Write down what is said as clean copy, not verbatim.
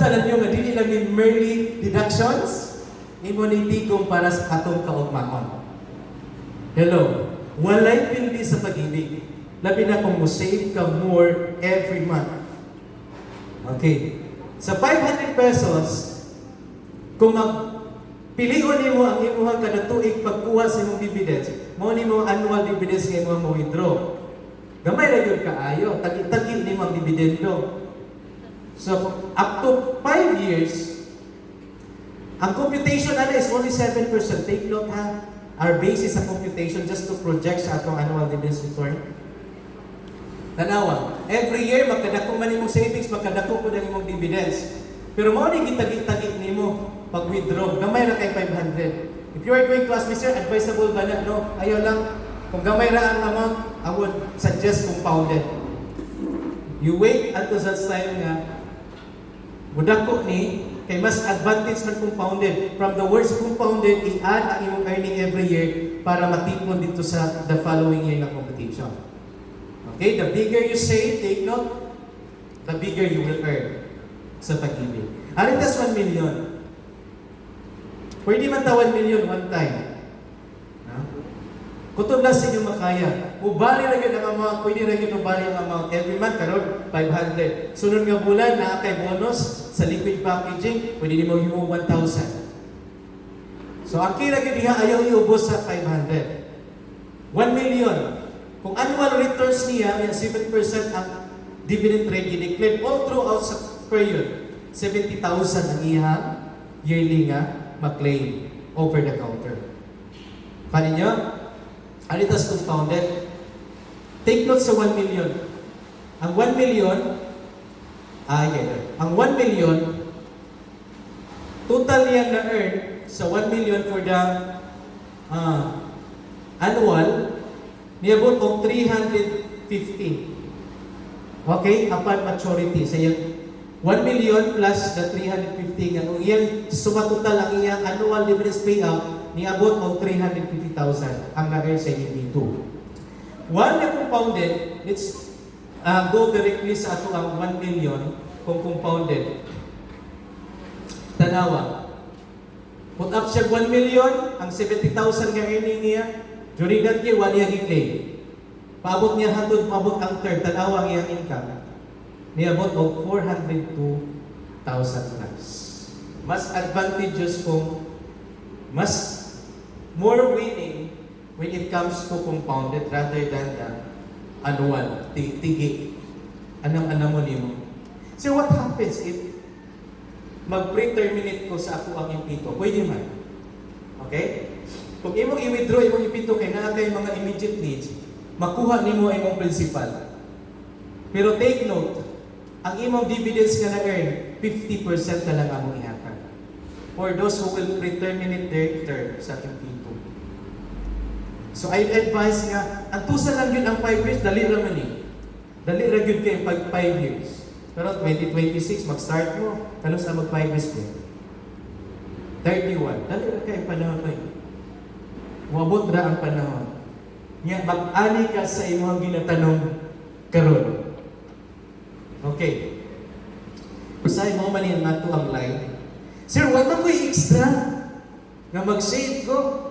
tanan nyo nga dili lang ni merely deductions, imo ni tigom para sa atong kaugmaon. Hello, walay pildi sa pag-ibig. Labi na kung mo-save ka more every month. Okay. Sa 500 pesos, kung pilion nimo ang imong kada tuig pagkuha sa imong dividends, mao nimo annual dividends nga imong mo-withdraw. Gamay ra gyud kaayo, tagi-tagi nimo ang dividendo. So, up to 5 years, ang computation na is only 7%. Take note ha. Our basis sa computation just to project sa atong annual dividends return. Tanawa, every year magkadako man imong savings, magkadako po ang imong dividends. Pero mao ni gitagi-tagi nimo pag withdraw, gamay ra kay 500. If you are going to ask me, sir, advisable ba na? No, ayaw lang. Kung gamay ra ang amount, I would suggest compounded. You wait until such time nga mudako ni kay mas advantage man compounded. From the words compounded, i-add ang imong earning every year para matipon dito sa the following year na computation. Okay, the bigger you save, take note, the bigger you will earn sa pag-ibig. Aritas 1 million. Pwede man ta 1 million one time. No? Kutub lang sa inyong makaya. Ubali na yun ang amount, pwede na yun ubali ang amount. Every month, karon 500. Sunod nga bulan, na kay bonus sa liquid packaging, pwede ni mo himo 1,000. So, ang kira yun diha, ayaw iubos sa 500. 1 million. Kung annual returns niya, 7% ang dividend rate i-declare all throughout sa period. 70,000 ang iha yearly nga ma-claim over the counter. Paano nyo? Aritas compounded. Take note sa 1 million. Ang 1 million, ang 1 million, total niya na-earn sa 1 million for the annual, niabot og 350. Okay? Upon maturity. Sa iyang 1 million plus the 350 nga kung iyang suma total ang iyang annual dividends payout niabot og 350,000 ang na-earn sa iyang B2. One na compounded, let's go directly sa ato ang 1 million kung compounded. Tanawa. Put up siya 1 million, ang 70,000 nga earning niya, during that year, 1 year i-claim. Paabot niya hatod, paabot ang third, tanawa ang iyang income. Niabot og 402,000 plus. Mas advantageous kung mas more winning when it comes to compounded rather than the annual, tigi. Anam-anam mo nimo. So what happens if mag-pre-terminate ko sa ako ang impito? Pwede man. Okay? Kung imong i-withdraw, imong ipito kay naa kay mga immediate needs, makuha nimo ang imong principal. Pero take note, ang imong dividends nga na-earn, 50% na lang among ihatag. For those who will pre-terminate their term sa impito. So I advise nga, ang tusa lang yun ang 5 years, dali raman eh. Dali ra gyud kay pag 5 years. Pero 2026, mag-start mo, kanos na mag 5 years po. 31, dali ra kay panahon ko eh. Muabot ra ang panahon. Nya mag-ani ka sa imong ginatanong karon. Okay. Usahay mo man yan nato ang line. Sir, wala ko extra nga mag-save ko.